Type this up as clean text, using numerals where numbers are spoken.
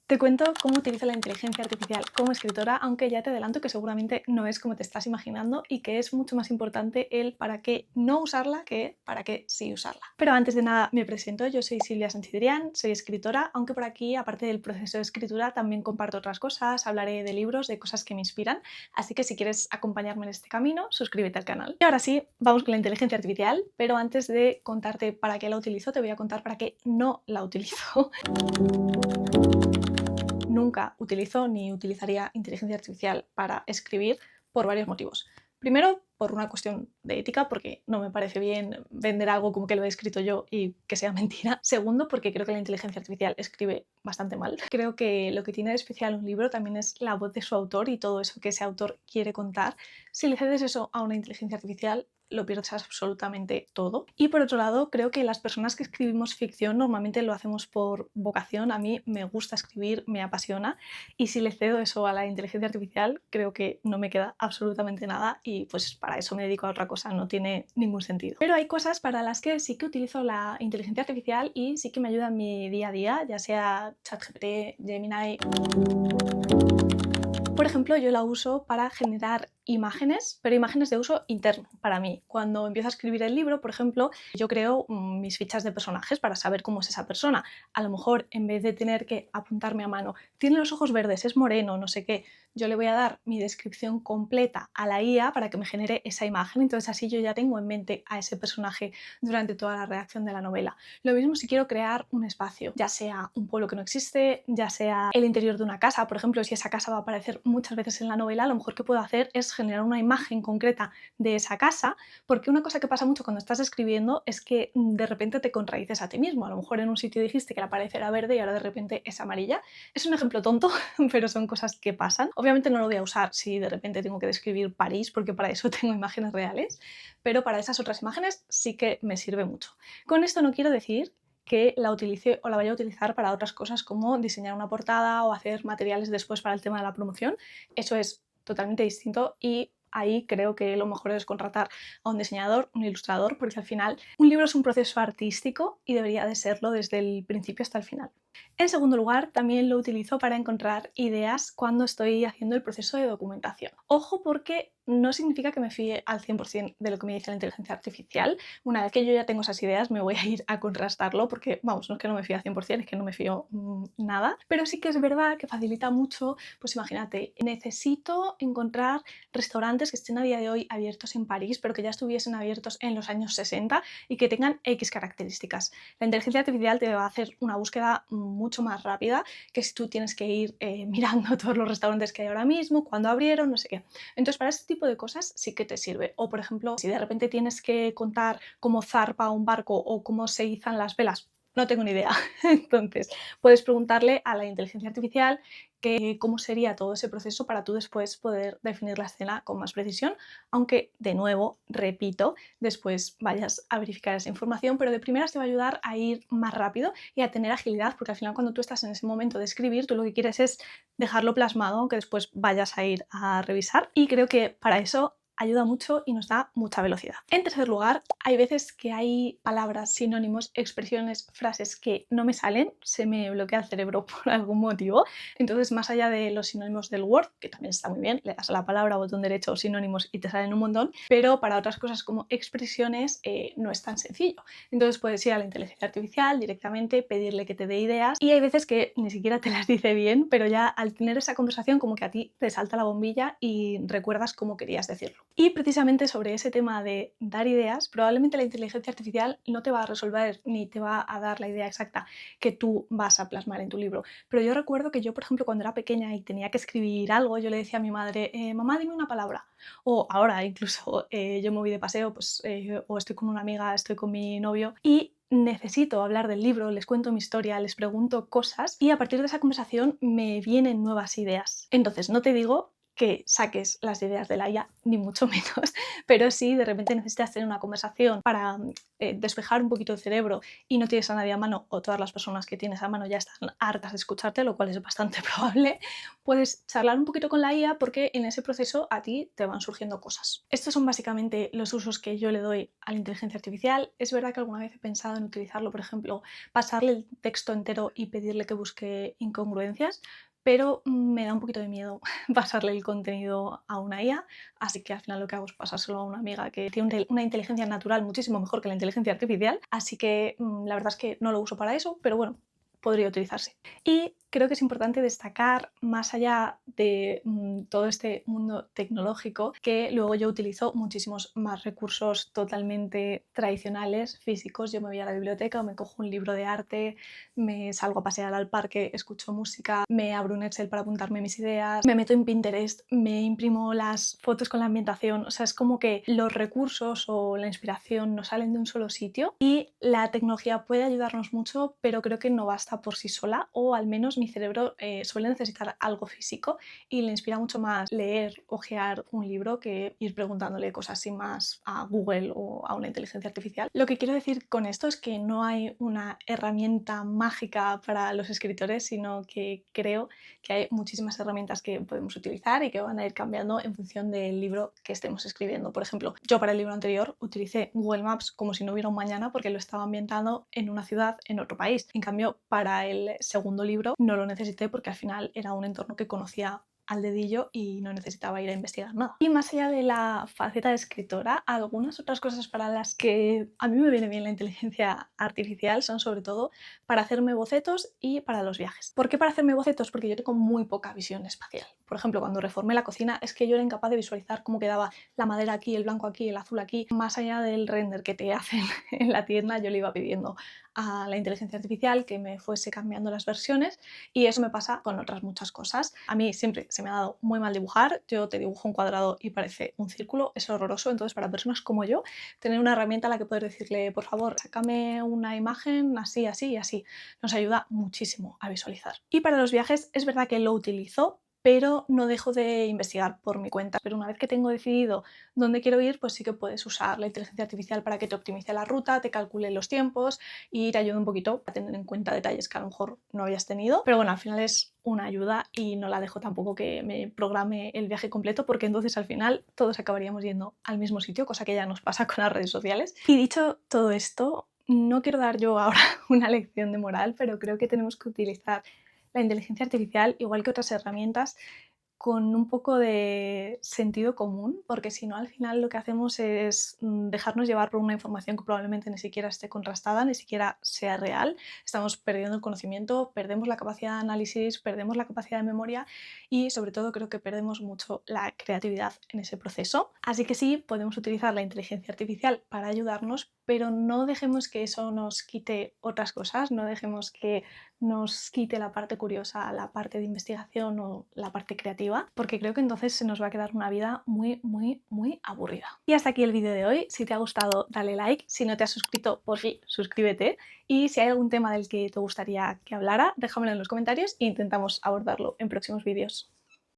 Te cuento cómo utilizo la inteligencia artificial como escritora, aunque ya te adelanto que seguramente no es como te estás imaginando y que es mucho más importante el para qué no usarla que para qué sí usarla. Pero antes de nada me presento, yo soy Silvia Sanchidrián, soy escritora, aunque por aquí, aparte del proceso de escritura, también comparto otras cosas, hablaré de libros, de cosas que me inspiran, así que si quieres acompañarme en este camino, suscríbete al canal. Y ahora sí, vamos con la inteligencia artificial, pero antes de contarte para qué la utilizo, te voy a contar para qué no la utilizo. Nunca utilizo ni utilizaría inteligencia artificial para escribir por varios motivos. Primero, por una cuestión de ética, porque no me parece bien vender algo como que lo he escrito yo y que sea mentira. Segundo, porque creo que la inteligencia artificial escribe bastante mal. Creo que lo que tiene de especial un libro también es la voz de su autor y todo eso que ese autor quiere contar. Si le cedes eso a una inteligencia artificial, lo pierdes absolutamente todo. Y por otro lado, creo que las personas que escribimos ficción normalmente lo hacemos por vocación. A mí me gusta escribir, me apasiona, y si le cedo eso a la inteligencia artificial, creo que no me queda absolutamente nada y pues para eso me dedico a otra cosa, no tiene ningún sentido. Pero hay cosas para las que sí que utilizo la inteligencia artificial y sí que me ayuda en mi día a día, ya sea ChatGPT, Gemini. Por ejemplo, yo la uso para generar imágenes, pero imágenes de uso interno para mí. Cuando empiezo a escribir el libro, por ejemplo, yo creo mis fichas de personajes para saber cómo es esa persona. A lo mejor, en vez de tener que apuntarme a mano, tiene los ojos verdes, es moreno, no sé qué, yo le voy a dar mi descripción completa a la IA para que me genere esa imagen. Entonces así yo ya tengo en mente a ese personaje durante toda la redacción de la novela. Lo mismo si quiero crear un espacio, ya sea un pueblo que no existe, ya sea el interior de una casa. Por ejemplo, si esa casa va a aparecer muchas veces en la novela, a lo mejor que puedo hacer es generar una imagen concreta de esa casa, porque una cosa que pasa mucho cuando estás escribiendo es que de repente te contradices a ti mismo. A lo mejor en un sitio dijiste que la pared era verde y ahora de repente es amarilla. Es un ejemplo tonto, pero son cosas que pasan. Obviamente no lo voy a usar si de repente tengo que describir París, porque para eso tengo imágenes reales, pero para esas otras imágenes sí que me sirve mucho. Con esto no quiero decir que la utilice o la vaya a utilizar para otras cosas como diseñar una portada o hacer materiales después para el tema de la promoción. Eso es totalmente distinto y ahí creo que lo mejor es contratar a un diseñador, un ilustrador, porque al final un libro es un proceso artístico y debería de serlo desde el principio hasta el final. En segundo lugar, también lo utilizo para encontrar ideas cuando estoy haciendo el proceso de documentación. Ojo, porque no significa que me fíe al 100% de lo que me dice la inteligencia artificial. Una vez que yo ya tengo esas ideas, me voy a ir a contrastarlo porque, vamos, no es que no me fíe al 100%, es que no me fío nada. Pero sí que es verdad que facilita mucho, pues imagínate, necesito encontrar restaurantes que estén a día de hoy abiertos en París, pero que ya estuviesen abiertos en los años 60 y que tengan X características. La inteligencia artificial te va a hacer una búsqueda mucho más rápida que si tú tienes que ir mirando todos los restaurantes que hay ahora mismo, cuándo abrieron, no sé qué. Entonces, para este tipo de cosas sí que te sirve. O, por ejemplo, si de repente tienes que contar cómo zarpa un barco o cómo se izan las velas, no tengo ni idea. Entonces, puedes preguntarle a la inteligencia artificial cómo sería todo ese proceso para tú después poder definir la escena con más precisión, aunque, de nuevo, repito, después vayas a verificar esa información, pero de primeras te va a ayudar a ir más rápido y a tener agilidad, porque al final cuando tú estás en ese momento de escribir, tú lo que quieres es dejarlo plasmado, aunque después vayas a ir a revisar, y creo que para eso ayuda mucho y nos da mucha velocidad. En tercer lugar, hay veces que hay palabras, sinónimos, expresiones, frases que no me salen, se me bloquea el cerebro por algún motivo. Entonces, más allá de los sinónimos del Word, que también está muy bien, le das a la palabra, botón derecho, sinónimos y te salen un montón, pero para otras cosas como expresiones no es tan sencillo. Entonces puedes ir a la inteligencia artificial directamente, pedirle que te dé ideas, y hay veces que ni siquiera te las dice bien, pero ya al tener esa conversación como que a ti te salta la bombilla y recuerdas cómo querías decirlo. Y precisamente sobre ese tema de dar ideas, probablemente la inteligencia artificial no te va a resolver ni te va a dar la idea exacta que tú vas a plasmar en tu libro. Pero yo recuerdo que yo, por ejemplo, cuando era pequeña y tenía que escribir algo, yo le decía a mi madre, mamá, dime una palabra. O ahora incluso yo me voy de paseo, pues, o estoy con una amiga, estoy con mi novio y necesito hablar del libro, les cuento mi historia, les pregunto cosas y a partir de esa conversación me vienen nuevas ideas. Entonces, no te digo que saques las ideas de la IA, ni mucho menos, pero si de repente necesitas tener una conversación para despejar un poquito el cerebro y no tienes a nadie a mano o todas las personas que tienes a mano ya están hartas de escucharte, lo cual es bastante probable, puedes charlar un poquito con la IA porque en ese proceso a ti te van surgiendo cosas. Estos son básicamente los usos que yo le doy a la inteligencia artificial. Es verdad que alguna vez he pensado en utilizarlo, por ejemplo, pasarle el texto entero y pedirle que busque incongruencias, pero me da un poquito de miedo pasarle el contenido a una IA, así que al final lo que hago es pasárselo a una amiga que tiene una inteligencia natural muchísimo mejor que la inteligencia artificial, así que la verdad es que no lo uso para eso, pero bueno, podría utilizarse. Y creo que es importante destacar, más allá de todo este mundo tecnológico, que luego yo utilizo muchísimos más recursos totalmente tradicionales, físicos. Yo me voy a la biblioteca o me cojo un libro de arte, me salgo a pasear al parque, escucho música, me abro un Excel para apuntarme mis ideas, me meto en Pinterest, me imprimo las fotos con la ambientación. O sea, es como que los recursos o la inspiración no salen de un solo sitio y la tecnología puede ayudarnos mucho, pero creo que no basta por sí sola, o al menos mi cerebro suele necesitar algo físico y le inspira mucho más leer, hojear un libro que ir preguntándole cosas así más a Google o a una inteligencia artificial. Lo que quiero decir con esto es que no hay una herramienta mágica para los escritores, sino que creo que hay muchísimas herramientas que podemos utilizar y que van a ir cambiando en función del libro que estemos escribiendo. Por ejemplo, yo para el libro anterior utilicé Google Maps como si no hubiera un mañana porque lo estaba ambientando en una ciudad en otro país. En cambio, para el segundo libro no lo necesité porque al final era un entorno que conocía al dedillo y no necesitaba ir a investigar nada. Y más allá de la faceta de escritora, algunas otras cosas para las que a mí me viene bien la inteligencia artificial son sobre todo para hacerme bocetos y para los viajes. ¿Por qué para hacerme bocetos? Porque yo tengo muy poca visión espacial. Por ejemplo, cuando reformé la cocina es que yo era incapaz de visualizar cómo quedaba la madera aquí, el blanco aquí, el azul aquí. Más allá del render que te hacen en la tienda, yo le iba pidiendo a la inteligencia artificial que me fuese cambiando las versiones y eso me pasa con otras muchas cosas. A mí siempre se me ha dado muy mal dibujar, yo te dibujo un cuadrado y parece un círculo, es horroroso, entonces para personas como yo, tener una herramienta a la que poder decirle, por favor, sácame una imagen así, así y así, nos ayuda muchísimo a visualizar. Y para los viajes es verdad que lo utilizo, pero no dejo de investigar por mi cuenta. Pero una vez que tengo decidido dónde quiero ir, pues sí que puedes usar la inteligencia artificial para que te optimice la ruta, te calcule los tiempos y te ayude un poquito a tener en cuenta detalles que a lo mejor no habías tenido. Pero bueno, al final es una ayuda y no la dejo tampoco que me programe el viaje completo porque entonces al final todos acabaríamos yendo al mismo sitio, cosa que ya nos pasa con las redes sociales. Y dicho todo esto, no quiero dar yo ahora una lección de moral, pero creo que tenemos que utilizar la inteligencia artificial, igual que otras herramientas, con un poco de sentido común, porque si no al final lo que hacemos es dejarnos llevar por una información que probablemente ni siquiera esté contrastada, ni siquiera sea real. Estamos perdiendo el conocimiento, perdemos la capacidad de análisis, perdemos la capacidad de memoria y sobre todo creo que perdemos mucho la creatividad en ese proceso. Así que sí, podemos utilizar la inteligencia artificial para ayudarnos, pero no dejemos que eso nos quite otras cosas, no dejemos que nos quite la parte curiosa, la parte de investigación o la parte creativa, porque creo que entonces se nos va a quedar una vida muy, muy, muy aburrida. Y hasta aquí el vídeo de hoy. Si te ha gustado, dale like. Si no te has suscrito, por fin, suscríbete. Y si hay algún tema del que te gustaría que hablara, déjamelo en los comentarios e intentamos abordarlo en próximos vídeos.